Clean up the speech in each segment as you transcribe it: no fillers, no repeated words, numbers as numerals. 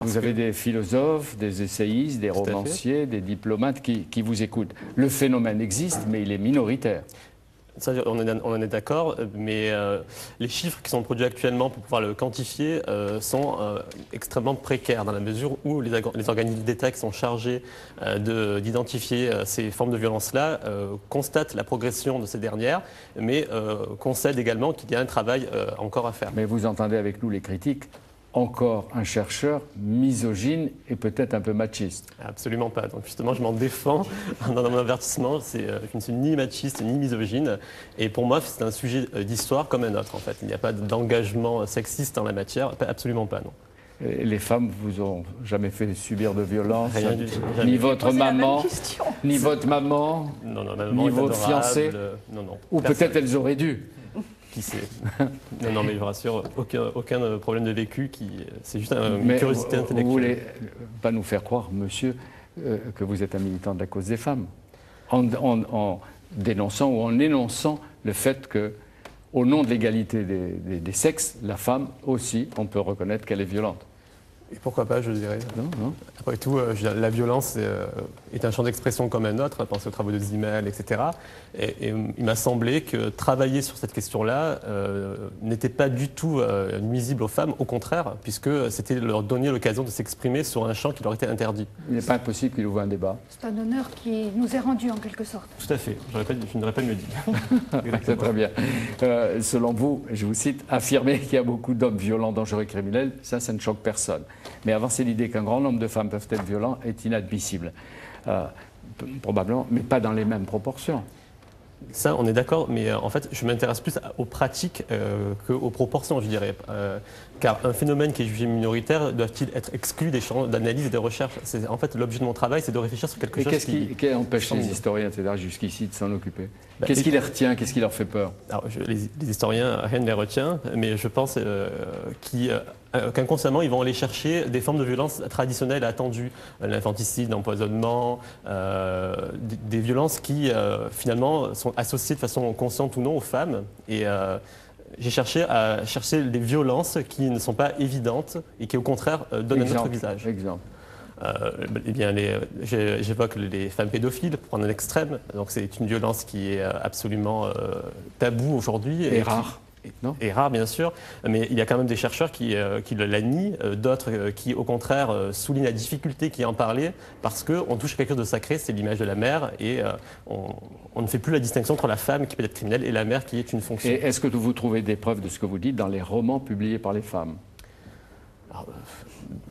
Vous avez des philosophes, des essayistes, des romanciers, des diplomates qui vous écoutent. Le phénomène existe, mais il est minoritaire. Ça, on en est d'accord, mais les chiffres qui sont produits actuellement pour pouvoir le quantifier sont extrêmement précaires dans la mesure où les organismes d'État qui sont chargés d'identifier ces formes de violence-là constatent la progression de ces dernières, mais concèdent également qu'il y a un travail encore à faire. Mais vous entendez avec nous les critiques, encore un chercheur misogyne et peut-être un peu machiste. Absolument pas. Donc justement, je m'en défends dans mon avertissement. Je ne suis ni machiste ni misogyne. Et pour moi, c'est un sujet d'histoire comme un autre, en fait. Il n'y a pas d'engagement sexiste en la matière. Absolument pas, non. Et les femmes vous ont jamais fait subir de violence? Ni votre maman, ni votre maman, non, ma maman ni votre fiancée? Non. Ou peut-être elles auraient dû. Qui sait? Non, mais je vous rassure, aucun problème de vécu, c'est juste une curiosité intellectuelle. Vous voulez pas nous faire croire, monsieur, que vous êtes un militant de la cause des femmes, en dénonçant ou en énonçant le fait que, au nom de l'égalité des sexes, la femme aussi, on peut reconnaître qu'elle est violente. Et pourquoi pas, je dirais. Non. Après tout, la violence est un champ d'expression comme un autre, pensez aux travaux de Zimmel, etc. Et il m'a semblé que travailler sur cette question-là n'était pas du tout nuisible aux femmes, au contraire, puisque c'était leur donner l'occasion de s'exprimer sur un champ qui leur était interdit. Il n'est pas impossible qu'il ouvre un débat. C'est un honneur qui nous est rendu en quelque sorte. Tout à fait, je n'aurais pas mieux dit. C'est très bien. Selon vous, je vous cite, affirmer qu'il y a beaucoup d'hommes violents, dangereux et criminels, ça ne choque personne. Mais avancer l'idée qu'un grand nombre de femmes peuvent être violentes est inadmissible. Probablement, mais pas dans les mêmes proportions. Ça, on est d'accord, mais en fait, je m'intéresse plus aux pratiques qu'aux proportions, je dirais. Car un phénomène qui est jugé minoritaire doit-il être exclu des champs d'analyse et de recherche? En fait, l'objet de mon travail, c'est de réfléchir sur quelque chose qui empêche les historiens, etc., jusqu'ici, de s'en occuper? Qu'est-ce qui les retient? Qu'est-ce qui leur fait peur? Alors, les historiens, rien ne les retient, mais je pense qu'inconsciemment, ils vont aller chercher des formes de violence traditionnelles attendues. L'infanticide, l'empoisonnement, des violences qui, finalement, sont associées de façon consciente ou non aux femmes. Et j'ai cherché à chercher des violences qui ne sont pas évidentes et qui, au contraire, donnent un autre visage. Exemple. Eh bien, j'évoque les femmes pédophiles, pour prendre un extrême. Donc, c'est une violence qui est absolument taboue aujourd'hui. Et rare. Et rare, bien sûr, mais il y a quand même des chercheurs qui la nient, d'autres qui, au contraire, soulignent la difficulté qui est en parler, parce qu'on touche à quelque chose de sacré, c'est l'image de la mère, et on ne fait plus la distinction entre la femme qui peut être criminelle et la mère qui est une fonction. Et est-ce que vous trouvez des preuves de ce que vous dites dans les romans publiés par les femmes?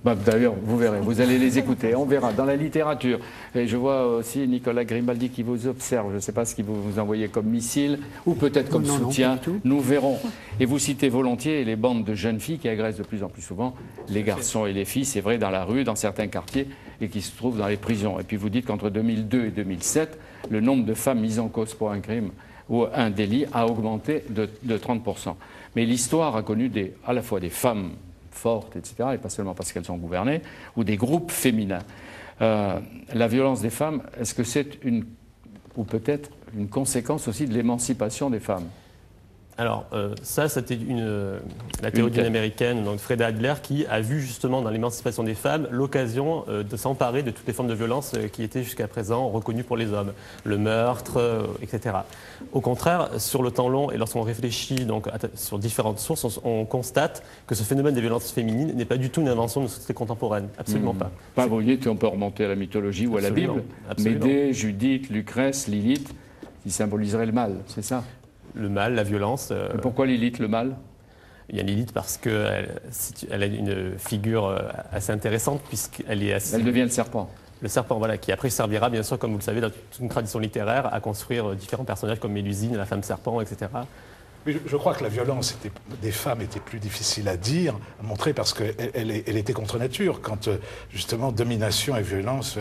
D'ailleurs, vous verrez, vous allez les écouter, on verra. Dans la littérature, et je vois aussi Nicolas Grimaldi qui vous observe, je ne sais pas ce qu'il vous envoyez comme missile, ou peut-être comme soutien, nous verrons. Et vous citez volontiers les bandes de jeunes filles qui agressent de plus en plus souvent les garçons et les filles, c'est vrai, dans la rue, dans certains quartiers, et qui se trouvent dans les prisons. Et puis vous dites qu'entre 2002 et 2007, le nombre de femmes mises en cause pour un crime ou un délit a augmenté de 30%. Mais l'histoire a connu à la fois des femmes fortes, etc., et pas seulement parce qu'elles ont gouverné, ou des groupes féminins. La violence des femmes, est-ce que c'est ou peut-être une conséquence aussi de l'émancipation des femmes? Alors, ça, c'était la théorie américaine, donc Freda Adler, qui a vu justement dans l'émancipation des femmes l'occasion de s'emparer de toutes les formes de violence qui étaient jusqu'à présent reconnues pour les hommes, le meurtre, etc. Au contraire, sur le temps long, et lorsqu'on réfléchit donc, sur différentes sources, on constate que ce phénomène des violences féminines n'est pas du tout une invention de la société contemporaine, absolument pas. Vous voyez, on peut remonter à la mythologie ou à la Bible. Médée, Judith, Lucrèce, Lilith, qui symboliseraient le mal, c'est ça? Le mal, la violence. Et pourquoi Lilith, le mal? Il y a Lilith parce qu'elle a une figure assez intéressante puisqu'elle est assez... Elle devient le serpent. Le serpent, voilà, qui après servira, bien sûr, comme vous le savez, dans toute une tradition littéraire, à construire différents personnages comme Mélusine, la femme serpent, etc. Mais je crois que la violence des femmes était plus difficile à dire, à montrer, parce qu'elle était contre nature, quand justement domination et violence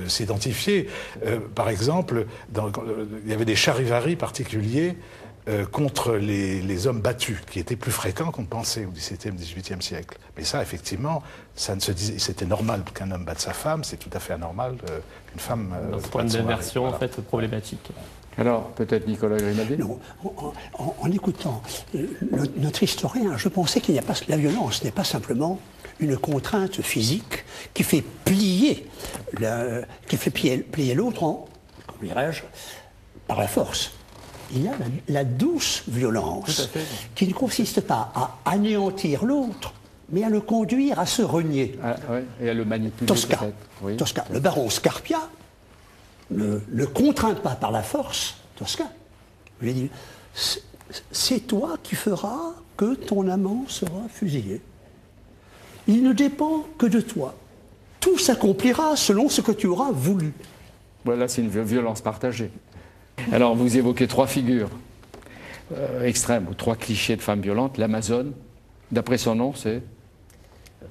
s'identifiaient. Par exemple, il y avait des charivaris particuliers contre les hommes battus, qui étaient plus fréquents qu'on ne pensait au XVIIe, XVIIIe siècle. Mais ça, effectivement, ça ne se disait, c'était normal qu'un homme batte sa femme, c'est tout à fait anormal qu'une femme... C'est un point d'inversion, en fait, problématique. Alors, peut-être Nicolas Grimaldi? Non, en écoutant notre historien, je pensais qu'il n'y a pas... La violence n'est pas simplement une contrainte physique qui fait plier l'autre en, comment dirais-je, par la force. Il y a la douce violence qui ne consiste pas à anéantir l'autre, mais à le conduire à se renier. Ah, ouais, et à le manipuler. Tosca, oui. Tosca, le baron Scarpia ne contraint pas par la force Tosca. Je lui ai dit, c'est toi qui feras que ton amant sera fusillé. Il ne dépend que de toi. Tout s'accomplira selon ce que tu auras voulu. Voilà, c'est une violence partagée. Alors, vous évoquez 3 figures extrêmes, ou 3 clichés de femmes violentes. L'Amazone, d'après son nom, c'est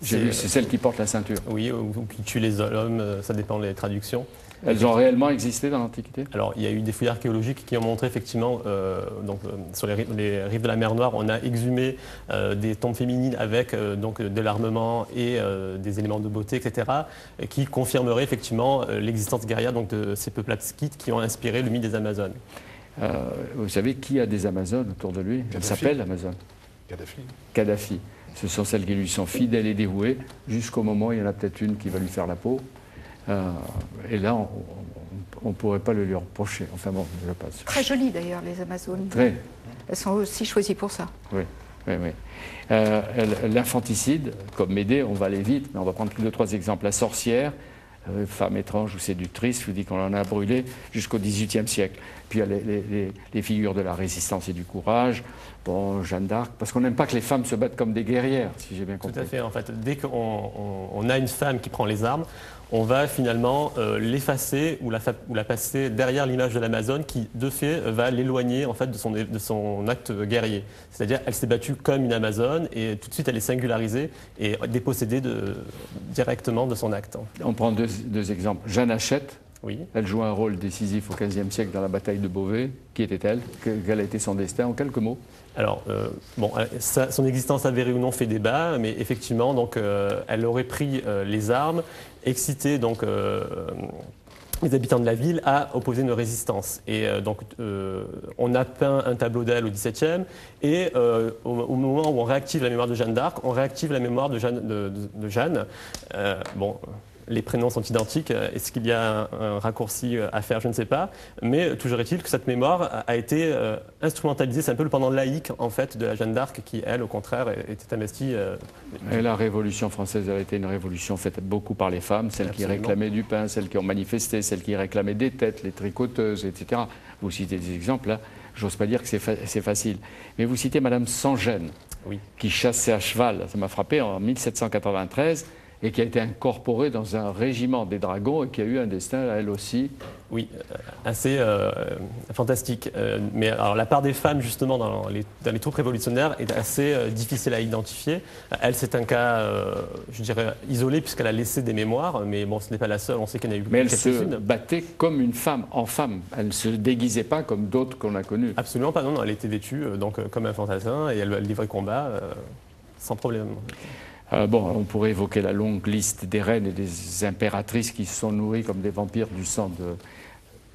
celle qui porte la ceinture. Oui, ou qui tue les hommes, ça dépend des traductions. Elles ont réellement existé dans l'Antiquité? Alors, il y a eu des fouilles archéologiques qui ont montré effectivement, sur les rives de la mer Noire, on a exhumé des tombes féminines avec de l'armement et des éléments de beauté, etc., qui confirmeraient effectivement l'existence guerrière de ces peuples abskites qui ont inspiré le mythe des Amazones. Vous savez qui a des Amazones autour de lui? Elle s'appelle Amazone. Kadhafi. Ce sont celles qui lui sont fidèles et dévouées, jusqu'au moment où il y en a peut-être une qui va lui faire la peau. Et là, on ne pourrait pas le lui reprocher. Enfin bon, je passe. Très jolies d'ailleurs, les Amazones. Très. Elles sont aussi choisies pour ça. Oui, oui, oui. L'infanticide, comme Médée, on va aller vite, mais on va prendre 2 ou 3 exemples. La sorcière, femme étrange ou séductrice, je vous dis qu'on en a brûlé jusqu'au XVIIIe siècle. Puis il y a les figures de la résistance et du courage. Bon, Jeanne d'Arc, parce qu'on n'aime pas que les femmes se battent comme des guerrières, si j'ai bien compris. Tout à fait. En fait, dès qu'on a une femme qui prend les armes, on va finalement l'effacer ou la passer derrière l'image de l'Amazone qui, de fait, va l'éloigner en fait, de son acte guerrier. C'est-à-dire elle s'est battue comme une Amazone et tout de suite elle est singularisée et dépossédée directement de son acte. On prend deux exemples. Jeanne Hachette, oui. Elle joue un rôle décisif au XVe siècle dans la bataille de Beauvais. Qui était-elle? Quel a été son destin? En quelques mots. Alors, son existence avérée ou non fait débat, mais effectivement, donc, elle aurait pris les armes, excité donc, les habitants de la ville à opposer une résistance. Et donc, on a peint un tableau d'elle au XVIIe, et au moment où on réactive la mémoire de Jeanne d'Arc, on réactive la mémoire de Jeanne. Les prénoms sont identiques. Est-ce qu'il y a un raccourci à faire? Je ne sais pas. Mais toujours est-il que cette mémoire a été instrumentalisée. C'est un peu le pendant laïque, en fait, de la Jeanne d'Arc qui, elle, au contraire, était investie. Et la Révolution française a été une révolution faite beaucoup par les femmes, celles qui réclamaient du pain, celles qui ont manifesté, celles qui réclamaient des têtes, les tricoteuses, etc. Vous citez des exemples, là. J'ose pas dire que c'est facile. Mais vous citez Madame Sans-Gêne, oui, qui chassait à cheval. Ça m'a frappé en 1793. Et qui a été incorporée dans un régiment des dragons et qui a eu un destin, elle aussi. Oui, assez fantastique. Mais alors, la part des femmes, justement, dans les troupes révolutionnaires est assez difficile à identifier. Elle, c'est un cas, je dirais, isolé, puisqu'elle a laissé des mémoires, mais bon, ce n'est pas la seule, on sait qu'il y en a eu quelques-unes. Mais elle se battait comme une femme, en femme. Elle ne se déguisait pas comme d'autres qu'on a connues. Absolument pas, non, elle était vêtue comme un fantassin, et elle livrait combat sans problème. On pourrait évoquer la longue liste des reines et des impératrices qui se sont nourries comme des vampires du sang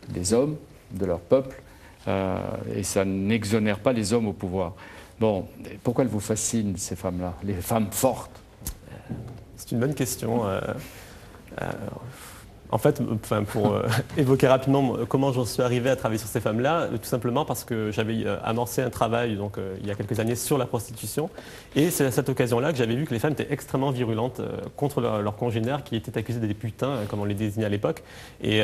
des hommes, de leur peuple, et ça n'exonère pas les hommes au pouvoir. Bon, pourquoi elles vous fascinent, ces femmes-là, les femmes fortes? C'est une bonne question. En fait, pour évoquer rapidement comment j'en suis arrivé à travailler sur ces femmes-là, tout simplement parce que j'avais amorcé un travail il y a quelques années sur la prostitution. Et c'est à cette occasion-là que j'avais vu que les femmes étaient extrêmement virulentes contre leurs congénères qui étaient accusés des putains, comme on les désignait à l'époque. Et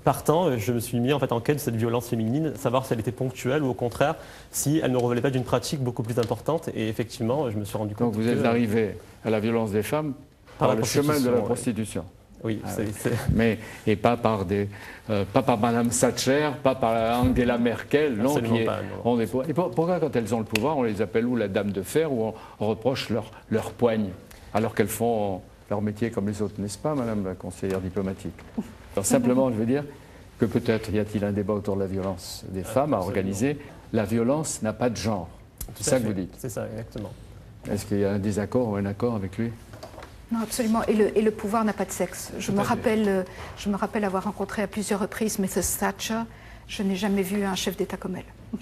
partant, je me suis mis en quête de cette violence féminine, savoir si elle était ponctuelle ou au contraire, si elle ne relevait pas d'une pratique beaucoup plus importante. Et effectivement, je me suis rendu compte que... Donc vous êtes arrivé à la violence des femmes par le chemin de la prostitution. Oui, Mais pas par Madame Thatcher, pas par Angela Merkel, non, Et pourquoi, quand elles ont le pouvoir, on les appelle la dame de fer, ou on reproche leur poigne, alors qu'elles font leur métier comme les autres, n'est-ce pas, Madame la conseillère diplomatique? Alors simplement, je veux dire que peut-être y a-t-il un débat autour de la violence des femmes à organiser. La violence n'a pas de genre. C'est ça que vous dites? C'est ça, exactement. Est-ce qu'il y a un désaccord ou un accord avec lui? Non, absolument. Et le pouvoir n'a pas de sexe. Je me rappelle avoir rencontré à plusieurs reprises Mrs. Thatcher. Je n'ai jamais vu un chef d'État comme elle.